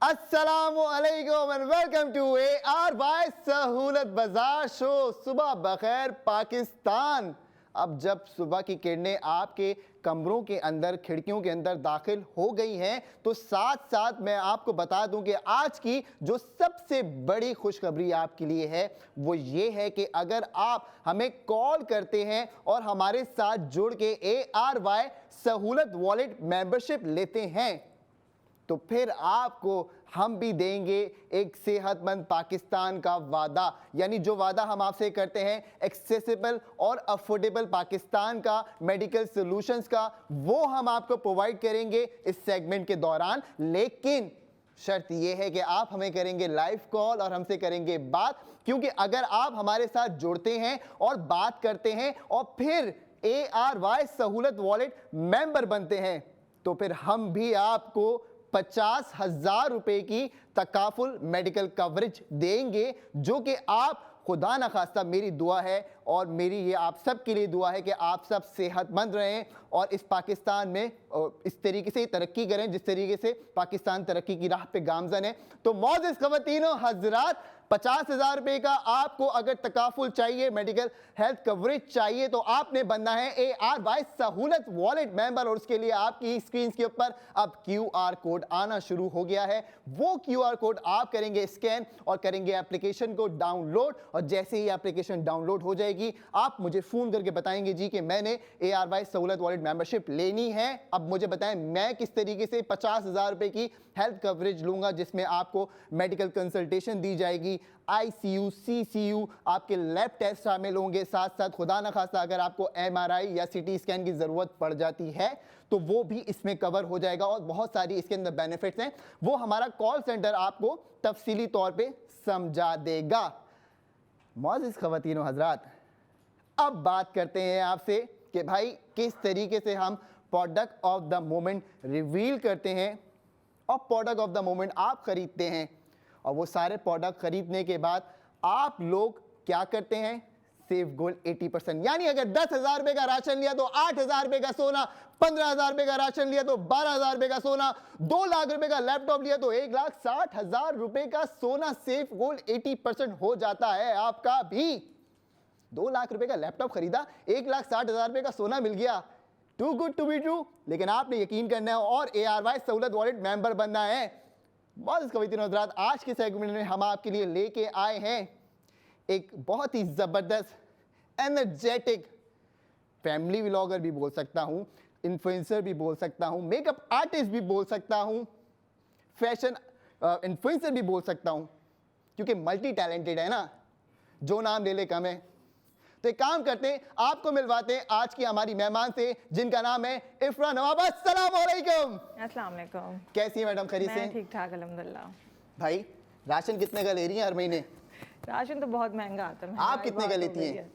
अस्सलामुअलैकुम and welcome to ARY सहूलत बाजार शो। सुबह बखैर पाकिस्तान। अब जब सुबह की किरणें आपके कमरों के अंदर, खिड़कियों के अंदर दाखिल हो गई हैं, तो साथ साथ मैं आपको बता दूं कि आज की जो सबसे बड़ी खुशखबरी आपके लिए है वो ये है कि अगर आप हमें कॉल करते हैं और हमारे साथ जुड़ के ARY सहूलत वॉलेट मेंबरशिप लेते हैं तो फिर आपको हम भी देंगे एक सेहतमंद पाकिस्तान का वादा। यानी जो वादा हम आपसे करते हैं एक्सेसिबल और अफोर्डेबल पाकिस्तान का, मेडिकल सॉल्यूशंस का, वो हम आपको प्रोवाइड करेंगे इस सेगमेंट के दौरान। लेकिन शर्त यह है कि आप हमें करेंगे लाइव कॉल और हमसे करेंगे बात, क्योंकि अगर आप हमारे साथ जुड़ते हैं और बात करते हैं और फिर ARY सहूलत वॉलेट मेंबर बनते हैं तो फिर हम भी आपको 50,000 रुपए की तकाफुल मेडिकल कवरेज देंगे, जो कि आप, खुदा न खास्ता मेरी दुआ है और मेरी ये आप सब के लिए दुआ है कि आप सब सेहतमंद रहें और इस पाकिस्तान में इस तरीके से तरक्की करें जिस तरीके से पाकिस्तान तरक्की की राह पे गामजन है। तो मौजूद ख़वातीनो हजरात, 50,000 रुपए का आपको अगर तकाफुल चाहिए, मेडिकल हेल्थ कवरेज चाहिए, तो आपने बनना है ARY सहूलत वॉलेट मेंबर। और उसके लिए आपकी स्क्रीन के ऊपर अब QR कोड आना शुरू हो गया है। वो QR कोड आप करेंगे स्कैन और करेंगे एप्लीकेशन को डाउनलोड, और जैसे ही एप्लीकेशन डाउनलोड हो जाएगी आप मुझे फ़ोन करके बताएंगे जी कि मैंने ARY सहूलत वॉलेट मेंबरशिप लेनी है। अब मुझे बताएं मैं किस तरीके से 50,000 रुपए की हेल्थ कवरेज लूंगा, जिसमें आपको मेडिकल कंसल्टेशन दी जाएगी, ICU, CCU, आपके लैब टेस्ट शामिल होंगे, साथ साथ खुदा न खास्ता अगर आपको MRI या CT स्कैन की ज़रूरत पड़ जाती है तो वो भी इसमें कवर हो जाएगा। और बहुत सारी इसके अंदर बेनिफिट्स हैं, वो हमारा कॉल सेंटर आपको तफसीली तौर पे समझा देगा। मौजूद ख़वातीनो हजरात, अब बात करते हैं आपसे कि भाई किस तरीके से हम product of the moment reveal करते हैं और प्रोडक्ट ऑफ द मोमेंट आप खरीदते हैं, और वो सारे प्रोडक्ट खरीदने के बाद आप लोग क्या करते हैं, सेव गोल्ड 80%। यानी अगर 10,000 रुपए का राशन लिया तो 8,000 रुपए का सोना, 15,000 रुपए का राशन लिया तो 12,000 रुपए का सोना, 2 लाख रुपए का लैपटॉप लिया तो 1,60,000 रुपए का सोना। सेव गोल्ड 80% हो जाता है आपका भी। 2 लाख रुपए का लैपटॉप खरीदा, 1,60,000 रुपए का सोना मिल गया। Too good to be true. लेकिन आपने यकीन करना है और ARY सहूलत वॉलेट मेंबर बनना है। बहुत ख़वातीन हज़रात, आज के सेगमेंट में हम आपके लिए लेके आए हैं एक बहुत ही ज़बरदस्त एनर्जेटिक फैमिली व्लॉगर भी बोल सकता हूँ, इन्फ्लुएंसर भी बोल सकता हूँ, मेकअप आर्टिस्ट भी बोल सकता हूँ, फैशन इन्फ्लुएंसर भी बोल सकता हूँ, क्योंकि मल्टी टैलेंटेड है ना, जो नाम ले ले कम है। तो एक काम करते हैं, आपको मिलवाते हैं आज की हमारी मेहमान से, जिनका नाम है इफ्रा नवाब। अस्सलाम वालेकुम। अस्सलाम वालेकुम। कैसी है मैडम, खैरियत से? ठीक ठाक अल्हम्दुलिल्लाह। भाई राशन कितने का ले रही हैं हर महीने? राशन तो बहुत महंगा आता है। आप कितने का लेती हैं?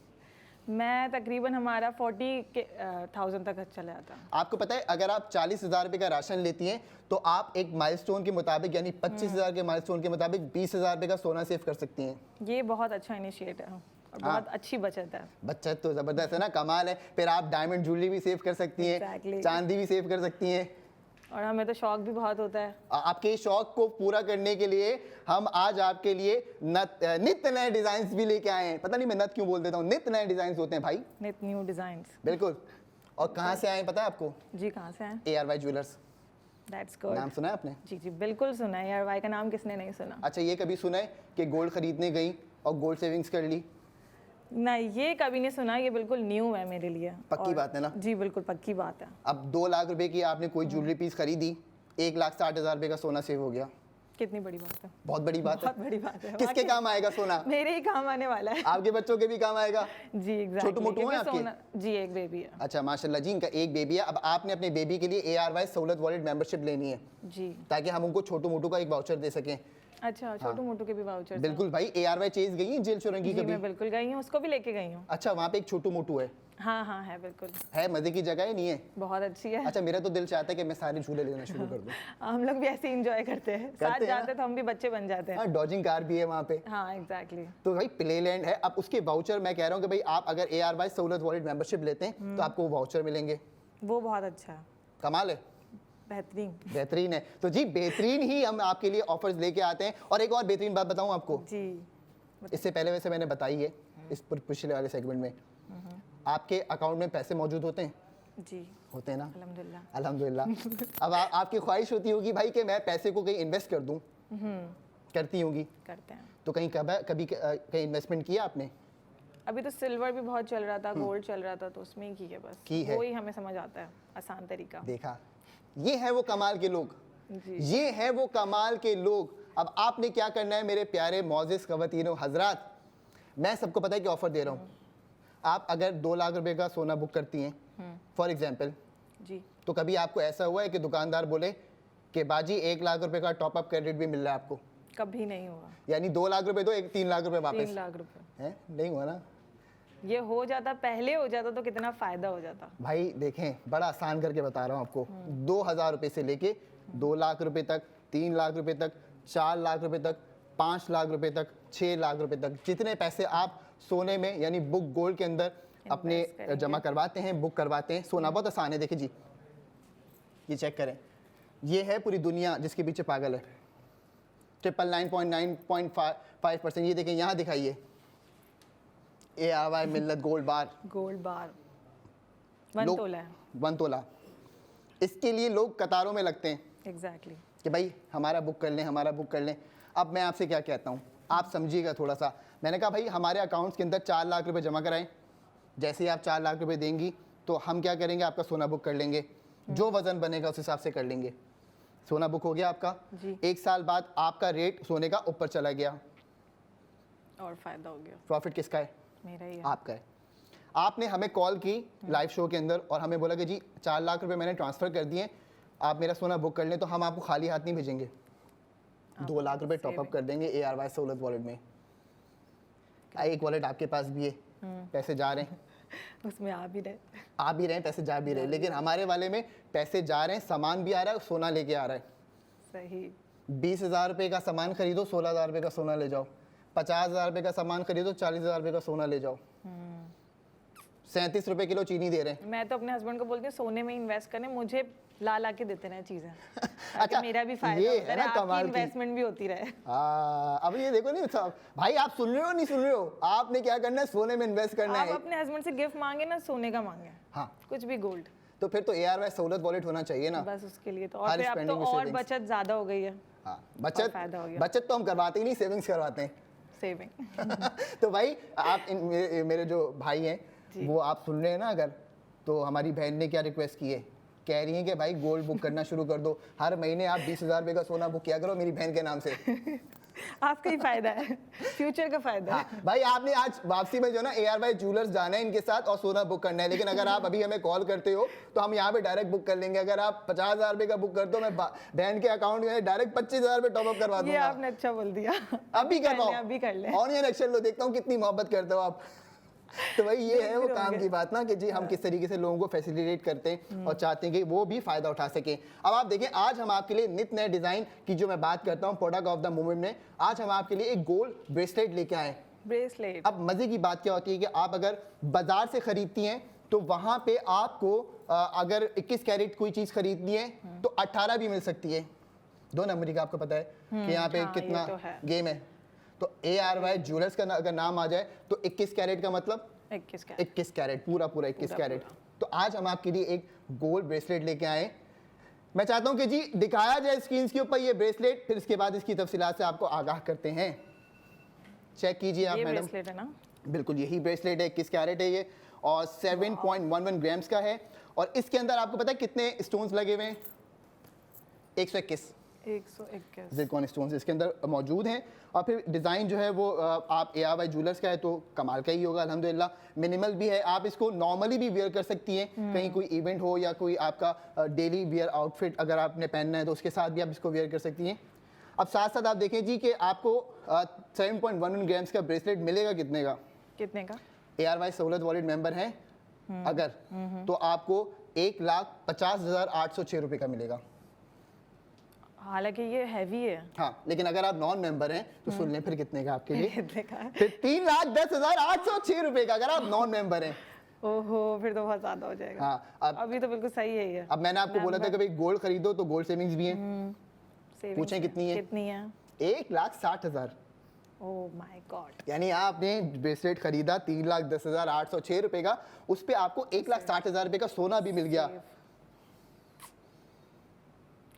मैं तकरीबन हमारा 40,000 तक चला जाता है। आपको पता है अगर आप 40,000 रुपए का राशन लेती हैं तो आप एक माइलस्टोन के मुताबिक, यानी 25,000 के माइलस्टोन के मुताबिक 20,000 रुपए का सोना सेव कर सकती हैं। ये बहुत अच्छा इनिशिएटिव है और बहुत अच्छी बचत है। बचत तो जबरदस्त है ना, कमाल है। फिर आप डायमंड ज्वेलरी भी सेव कर सकती हैं, चांदी भी सेव कर सकती हैं, और हमें तो शौक भी बहुत होता है। आपके शौक को पूरा करने के लिए हम आज आपके लिए नित नए डिजाइन भी लेके आए हैं। पता नहीं मैं नत क्यों बोल देता हूँ, नित नए डिजाइन होते हैं भाई, नित न्यू डिजाइन। बिल्कुल। और कहाँ से आए पता है आपको? जी, कहाँ से आए? ARY jewellers. That's good। नाम सुना है आपने? जी जी बिल्कुल सुना है। ARY का नाम किसने नहीं सुना। अच्छा, ये कभी सुना है कि गोल्ड खरीदने गई और गोल्ड सेविंग्स कर ली? नहीं, ये कभी नहीं सुना। ये बिल्कुल न्यू है मेरे लिए। पक्की बात है ना? जी बिल्कुल पक्की बात है। अब 2 लाख रुपए की आपने कोई ज्वेलरी पीस खरीदी, 1,60,000 रुपए का सोना सेव हो गया। कितनी बड़ी बात है। बहुत बड़ी बात है। बहुत बड़ी बात है। किसके काम आएगा सोना? मेरे ही काम आने वाला है। आपके बच्चों के भी काम आएगा। जी एग्जैक्टली। छोटू मोटू है आपके? जी, एक बेबी है। अच्छा माशाल्लाह जी, इनका एक बेबी है। अब आपने अपने बेबी के लिए ARY सहूलत वॉलेट मेंबरशिप लेनी है जी, ताकि हम उनको छोटू मोटू का एक वाउचर दे सकें। अच्छा, छोटू मोटू के भी वाउचर? बिल्कुल भाई। ARY चेज गई है जेल चुरंगी कभी? मैं बिल्कुल गई हूँ, उसको भी लेके गई हूँ। अच्छा, वहाँ पे एक छोटू मोटू है? हाँ हाँ है, बिल्कुल है। मजे की जगह है, नहीं है? बहुत अच्छी है। अच्छा, मेरा तो दिल चाहता है कि मैं सारे झूले लेना शुरू कर दूं। हम लोग भी ऐसे एंजॉय करते हैं, साथ जाते हैं तो हम भी बच्चे बन जाते हैं। हाँ, डॉजिंग कार भी है वहाँ पे। हाँ एग्जैक्टली। तो भाई प्ले लैंड है। अब उसके वाउचर मैं कह रहा हूँ कि भाई आप अगर ARY सहूलत वॉलेट मेंबरशिप लेते हैं तो आपको वाउचर मिलेंगे। वो बहुत अच्छा है। कमाल है। बेहतरीन। बेहतरीन है। तो जी बेहतरीन ही हम आपके लिए ऑफर्स लेके आते हैं। और एक और बेहतरीन बात बताऊं आपको, जी इससे पहले वैसे मैंने बताई है इस पिछले वाले सेगमेंट में, आपके अकाउंट में पैसे मौजूद होते हैं? जी होते हैं ना? अल्हम्दुलिल्लाह। अल्हम्दुलिल्लाह। अब आपकी ख्वाहिश होती होगी भाई कि मैं पैसे को कहीं इन्वेस्ट कर दूं, करती होंगी करते हैं। तो कभी कहीं इन्वेस्टमेंट किया आपने? अभी तो सिल्वर भी बहुत चल रहा था, गोल्ड चल रहा था, तो उसमें ही की है बस। की है। वो ही हमें समझ आता है, आसान तरीका। देखा, ये है वो कमाल के लोग, जी ये है वो कमाल के लोग। अब आपने क्या करना है मेरे प्यारे मोअज़्ज़िज़ ख़वातीनो हज़रात, मैं सबको पता है कि ऑफर दे रहा हूँ। आप अगर 2 लाख रुपए का सोना बुक करती हैं फॉर एग्जाम्पल, जी तो कभी आपको ऐसा हुआ है कि दुकानदार बोले कि बाजी 1 लाख रुपए का टॉपअप क्रेडिट भी मिल रहा है आपको, कभी नहीं हुआ। यानी 2 लाख रुपए दो, 3 लाख रुपए 3 वापस लाख रुपए है? नहीं हुआ ना ये हो जाता, पहले हो जाता तो कितना फायदा हो जाता। भाई। देखें, बड़ा आसान करके बता रहा हूँ आपको, 2,000 रुपए से लेके 2 लाख रुपए तक, 3 लाख रुपए तक, 4 लाख रुपए तक, 5 लाख रुपए तक, 6 लाख रुपए तक, जितने पैसे आप सोने में यानी बुक गोल्ड के अंदर अपने करेंगे। जमा करवाते हैं, बुक करवाते हैं। सोना बहुत आसान है, देखिए जी, ये चेक करें, ये है पूरी दुनिया जिसके पीछे पागल है, 999.5%। ये देखें, यहाँ दिखाइए, ARY मिल्लत गोल्ड बार, गोल्ड बार 1 लोग- तोला है। 1 तोला। इसके लिए लोग कतारों में लगते हैं एग्जैक्टली। कि भाई हमारा बुक कर लें, हमारा बुक कर लें। अब मैं आपसे क्या कहता हूँ, आप समझिएगा थोड़ा सा। मैंने कहा भाई हमारे अकाउंट्स के अंदर 4 लाख रुपए जमा कराएं। जैसे ही आप 4 लाख रुपए देंगी तो हम क्या करेंगे, आपका सोना बुक कर लेंगे, जो वजन बनेगा उस हिसाब से कर लेंगे। सोना बुक हो गया आपका। जी। 1 साल बाद आपका रेट सोने का ऊपर चला गया, और फायदा हो गया। प्रॉफिट किसका है? मेरा ही है। आपका है। आपने हमें कॉल की लाइव शो के अंदर और हमें बोला कि जी 4 लाख रुपए मैंने ट्रांसफ़र कर दिए, आप मेरा सोना बुक कर लें, तो हम आपको खाली हाथ नहीं भेजेंगे, 2 लाख रुपए टॉपअप कर देंगे ARY सहूलत वॉलेट में। एक वॉलेट आपके पास भी है, पैसे जा रहे हैं, उसमें आ भी रहे। आ भी रहे हैं, पैसे जा भी रहे हैं। लेकिन हमारे वाले में पैसे जा रहे हैं, सामान भी आ रहा है, सोना लेके आ रहा है। सही। 20,000 रुपये का सामान खरीदो, 16,000 रुपये का सोना ले जाओ। 50,000 रुपये का सामान खरीदो, 40,000 रुपये का सोना ले जाओ। 37 रुपये किलो चीनी दे रहे हैं। मैं तो अपने हस्बैंड को बोलती हूँ सोने में इन्वेस्ट करने, मुझे ला ला के देते रहे चीजें। अच्छा, अच्छा मेरा भी फायदा ये होता है रहे, ना आपकी कमाल की। इन्वेस्टमेंट भी होती रहे। अब ये देखो नहीं साहब, भाई आप सुन रहे हो नहीं सुन रहे हो, आपने क्या करना है, सोने में इन्वेस्ट करना आप है। अपने हस्बैंड से गिफ्ट मांगे ना, सोने का मांगे, हाँ, कुछ भी गोल्ड, तो फिर तो ARY सहूलत वॉलेट होना चाहिए ना। बस उसके लिए तो। और हर फिर अब तो spending में और savings। बचत ज्यादा हो गई है। हाँ, और फायदा हो गया। बचत तो हम करवाते ही नहीं, सेविंग्स करवाते हैं। सेविंग। तो भाई आप मेरे जो भाई हैं वो आप सुन रहे हैं ना, अगर तो हमारी बहन ने क्या रिक्वेस्ट की है, कह रही है कि भाई गोल्ड बुक करना शुरू कर दो, हर महीने आप 20,000 रुपये का सोना बुक किया करो मेरी बहन के नाम से। आपका ही फायदा है, फ्यूचर का फायदा है। हाँ, भाई आपने आज वापसी में जो ना ARY ज्वेलर्स जाना है इनके साथ और सोना बुक करना है। लेकिन अगर आप अभी हमें कॉल करते हो तो हम यहाँ पे डायरेक्ट बुक कर लेंगे। अगर आप 50,000 रुपये का बुक करते हो, मैं बहन के अकाउंट में डायरेक्ट 25,000 रुपये टॉपअप करवा ये दूंगा। आपने अच्छा बोल दिया। अभी कर करवाओ, लें, अभी कर लें। ऑनियन एक्शन लो, देखता हूँ कितनी मोहब्बत करते हो आप। तो भाई ये है वो फिर काम होंगे। की बात ना कि जी हम किस तरीके से लोगों को फैसिलिटेट करते हैं और चाहते हैं कि वो भी फायदा उठा सकें। अब आप देखें, आज हम आपके लिए नित नए डिजाइन की जो मैं बात करता हूँ प्रोडक्ट ऑफ द मोमेंट में, आज हम आपके लिए एक गोल्ड ब्रेसलेट लेके आए। ब्रेसलेट। अब मजे की बात क्या होती है कि आप अगर बाजार से खरीदती हैं तो वहां पे आपको अगर 21 कैरेट कोई चीज खरीदनी है तो 18 भी मिल सकती है। 2 नंबर का आपको पता है कि यहाँ पे हाँ, ये कितना तो है। गेम है। तो ARY ज्वेलर्स का अगर नाम आ जाए तो 21 कैरेट का मतलब 21 का। 21 कैरेट, पूरा 21 पूरा कैरेट। तो आज हम आपके लिए एक गोल्ड ब्रेसलेट लेके आए। मैं चाहता हूं कि जी दिखाया जाए स्क्रीन के ऊपर ये ब्रेसलेट, फिर इसके बाद इसकी तफसीलात से आपको आगाह करते हैं। चेक कीजिए आप ये मैडम। ब्रेसलेट है ना? बिल्कुल यही ब्रेसलेट है, 21 कैरेट है ये और 7.11 ग्राम्स का है। और इसके अंदर आपको पता है कितने स्टोन्स लगे हुए हैं? 121 121। ज़िरकॉन स्टोन्स इसके अंदर मौजूद हैं। और फिर डिज़ाइन जो है वो आप ARY ज्वेलर्स का है तो कमाल का ही होगा अल्हम्दुलिल्लाह। मिनिमल भी है, आप इसको नॉर्मली भी वेयर कर सकती हैं, कहीं कोई इवेंट हो या कोई आपका डेली वेयर आउटफिट अगर आपने पहनना है तो उसके साथ भी आप इसको वेयर कर सकती हैं। अब साथ साथ आप देखें जी कि आपको 7.11 ग्राम्स का ब्रेसलेट मिलेगा कितने का? कितने का? ARY सहूलत वॉलेट मेंबर हैं अगर, तो आपको 1,50,806 रुपये का मिलेगा। हालांकि ये हैवी है। हाँ, लेकिन अगर आप नॉन मेंबर हैं तो सुन लें फिर कितने का आपके लिए, कितने का है? फिर 3,10,806 रुपये का अगर आप नॉन मेंबर हैं। ओहो, फिर तो बहुत ज्यादा हो जाएगा। हाँ, अभी तो बिल्कुल सही है ये। अब मैंने आपको बोला था कि भाई गोल्ड खरीदो तो गोल्ड सेविंग्स भी हैं। Savings पूछें कितनी है? कितनी है? 1,60,000। Oh my God. यानी आपने ब्रेसलेट खरीदा 3,10,806 रुपए का, उस पे आपको 1,60,000 रुपए का सोना भी मिल गया।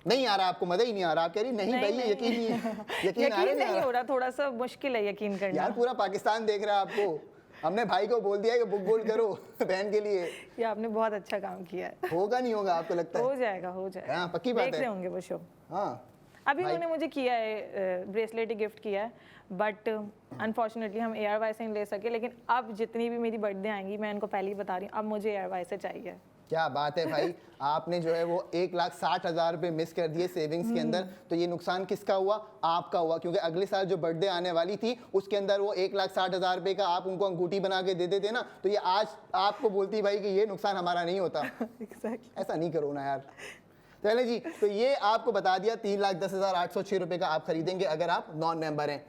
नहीं आ रहा आपको, मजा ही नहीं आ रहा, आप कह रही नहीं भाई ये यकीन नहीं है, यकीन आ रहा यकीन नहीं आ नहीं रहा। हो रहा, थोड़ा सा मुश्किल है यकीन करना। यार पूरा पाकिस्तान देख रहा है आपको, हमने भाई को बोल दिया है कि बुक गोल्ड करो बहन के लिए। ये आपने बहुत अच्छा काम किया है। होगा नहीं होगा आपको लगता है? हो जाएगा, हो जाएगा। हाँ, पक्की बात देख है। रहे होंगे वो शो। हाँ अभी उन्होंने मुझे किया है, ब्रेसलेट ही गिफ्ट किया है, बट अनफॉर्चुनेटली हम ARY से नहीं ले सके। लेकिन अब जितनी भी मेरी बर्थडे आएंगी, मैं इनको पहले ही बता रही हूँ, अब मुझे ARY से चाहिए। क्या बात है भाई, आपने जो है वो 1,60,000 रुपए मिस कर दिए सेविंग्स के अंदर। तो ये नुकसान किसका हुआ? आपका हुआ, क्योंकि अगले साल जो बर्थडे आने वाली थी उसके अंदर वो 1,60,000 रुपए का आप उनको अंगूठी बना के दे देते ना, तो ये आज आपको बोलती भाई कि ये नुकसान हमारा नहीं होता। Exactly. ऐसा नहीं करो ना यार। चले जी, तो ये आपको बता दिया 3,10,806 रुपए का आप खरीदेंगे अगर आप नॉन मेंबर हैं।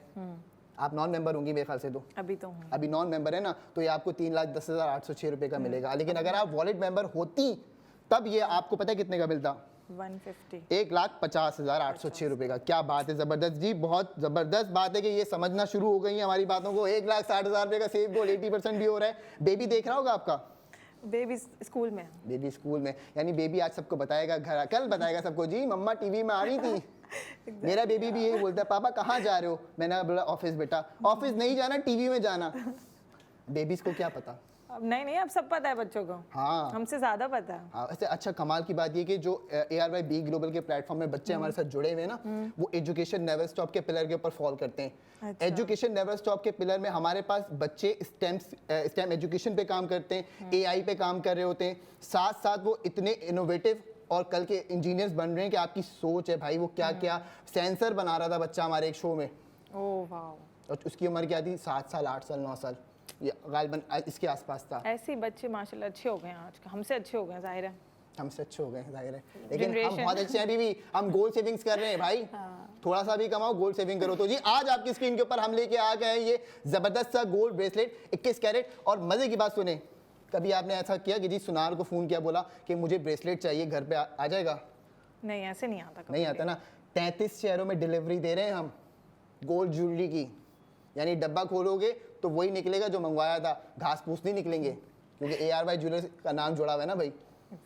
आप नॉन मेंबर होंगी मेरे ख्याल से, तो अभी तो हूँ। अभी नॉन मेंबर है ना, तो ये आपको 3,10,806 रुपए का मिलेगा। लेकिन अगर आप वॉलेट मेंबर होती तब ये आपको पता है कितने का मिलता? 150। 1,50,806 रुपए का। क्या बात है, जबरदस्त जी, बहुत जबरदस्त बात है कि ये समझना शुरू हो गई है हमारी बातों को। 1,60,000 रुपए का सेव गोल 80% भी हो रहा है। बेबी देख रहा होगा आपका? बेबी स्कूल में। बेबी स्कूल में, यानी बेबी आज सबको बताएगा, घर कल बताएगा सबको, जी मम्मा टीवी में आ रही थी। मेरा बेबी भी यही बोलता है, पापा कहाँ जा रहे हो? मैंने बोला ऑफिस बेटा। ऑफिस नहीं जाना, टीवी में जाना। बेबीज को क्या पता। अब नहीं, अब सब पता है बच्चों को। हाँ, हमसे ज्यादा पता है। हाँ, वैसे अच्छा कमाल की बात ये कि जो ARY बी ग्लोबल के प्लेटफॉर्म में बच्चे हमारे साथ जुड़े हुए हैं ना, वो एजुकेशन नेवर स्टॉप के पिलर के ऊपर फॉल करते हैं। अच्छा। एजुकेशन नेवर स्टॉप के पिलर में हमारे पास बच्चे स्टेम एजुकेशन पे काम करते हैं, AI पे काम कर रहे होते हैं, साथ साथ वो इतने इनोवेटिव और कल के इंजीनियर्स बन रहे हैं कि आपकी सोच है भाई, वो क्या क्या सेंसर बना रहा था बच्चा हमारे एक शो में, ओह वाओ। और उसकी उम्र क्या थी? 7 साल, 8 साल, 9 साल, ये गालिबन इसके आसपास था। ऐसे ही बच्चे माशाल्लाह अच्छे हो गए हैं आज, हमसे अच्छे हो गए हैं, जाहिर है। हमसे अच्छे हो गए हैं, जाहिर है, लेकिन हम Generation। बहुत अच्छे हैं अभी भी। हम गोल्ड सेविंग्स कर रहे हैं भाई। थोड़ा सा भी कमाओ, गोल्ड सेविंग करो। तो जी आज आपकी स्क्रीन के ऊपर हम लेके आ गए हैं ये जबरदस्त सा गोल्ड ब्रेसलेट 21 कैरेट। और मजे की बात सुने, कभी आपने ऐसा किया कि जी सुनार को फोन किया, बोला कि मुझे ब्रेसलेट चाहिए, घर पे आ जाएगा? नहीं, ऐसे नहीं आता कभी नहीं आता ना। 33 शहरों में डिलीवरी दे रहे हैं हम गोल्ड ज्वेलरी की, यानी डब्बा खोलोगे तो वही निकलेगा जो मंगवाया था, घास फूस नहीं निकलेंगे, क्योंकि ARY ज्वेलर्स का नाम जुड़ा हुआ है ना भाई,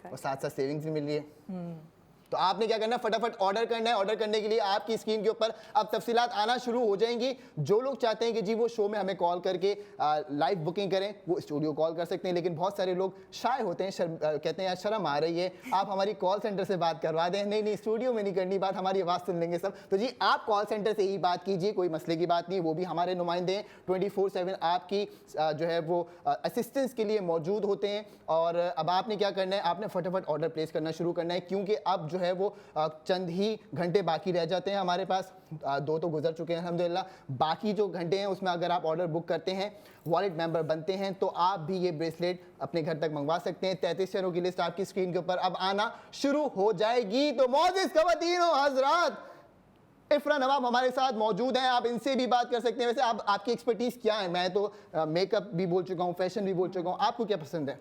और साथ साथ सेविंग्स भी मिल रही है। तो आपने क्या करना है, फटाफट ऑर्डर करना है। ऑर्डर करने के लिए आपकी स्क्रीन के ऊपर अब तफसीलात आना शुरू हो जाएंगी। जो लोग चाहते हैं कि जी वो शो में हमें कॉल करके लाइव बुकिंग करें, वो स्टूडियो कॉल कर सकते हैं। लेकिन बहुत सारे लोग शाय होते हैं, कहते हैं यार शर्म आ रही है, आप हमारी कॉल सेंटर से बात करवा दें। नहीं, स्टूडियो में नहीं करनी बात, हमारी आवाज़ सुन लेंगे सब। तो जी आप कॉल सेंटर से ही बात कीजिए, कोई मसले की बात नहीं, वो भी हमारे नुमाइंदे हैं। 24/7 आपकी जो है वो असिस्टेंस के लिए मौजूद होते हैं। और अब आपने क्या करना है, आपने फटाफट ऑर्डर प्लेस करना शुरू करना है, क्योंकि अब जो है वो चंद ही घंटे बाकी रह जाते हैं हमारे पास। 2 तो गुजर चुके हैं अल्हम्दुलिल्लाह। बाकी जो घंटे हैं उसमें अगर आप ऑर्डर बुक करते हैं, वॉलेट मेंबर बनते हैं, तो आप भी ये ब्रेसलेट अपने घर तक मंगवा सकते हैं। 33 शहरों की लिस्ट आपकी स्क्रीन के ऊपर अब आना शुरू हो जाएगी। तो मौजिज़ ख़वातीन व हज़रात, इफ्रा नवाब हमारे साथ मौजूद हैं, आप इनसे भी बात कर सकते हैं। वैसे आप आपकी एक्सपर्टीज़ क्या है? मैं तो मेकअप भी बोल चुका हूँ, फैशन भी बोल चुका हूँ, आपको क्या पसंद है?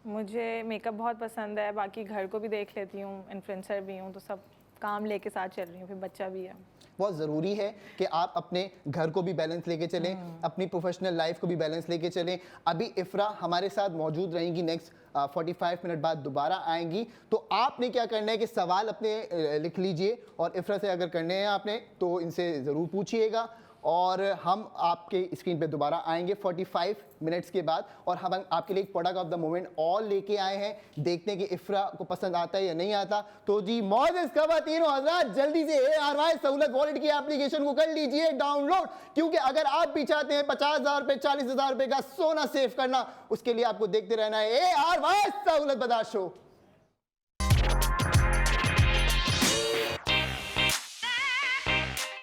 मुझे मेकअप बहुत पसंद है, बाकी घर को भी देख लेती हूँ, इन्फ्लुएंसर भी हूँ, तो सब काम लेके साथ चल रही हूँ, फिर बच्चा भी है। बहुत ज़रूरी है कि आप अपने घर को भी बैलेंस लेके चलें, अपनी प्रोफेशनल लाइफ को भी बैलेंस लेके चलें। अभी इफ्रा हमारे साथ मौजूद रहेंगी, नेक्स्ट 45 मिनट बाद दोबारा आएंगी। तो आपने क्या करना है कि सवाल अपने लिख लीजिए, और इफ्रा से अगर करने हैं आपने तो इनसे ज़रूर पूछिएगा। और हम आपके स्क्रीन पे दोबारा आएंगे 45 मिनट्स के बाद, और हम आपके लिए एक product of the moment all लेके आए हैं। देखते हैं कि इफ्रा को पसंद आता है या नहीं आता। तो जी मौजिज़ ख़वातीन व हज़रात, जल्दी से ARY सहूलत वॉलेट की एप्लीकेशन को कर लीजिए डाउनलोड, क्योंकि अगर आप भी चाहते हैं 50,000 रुपये 40,000 रुपये का सोना सेव करना, उसके लिए आपको देखते रहना है ARY सहूलत बाजार शो।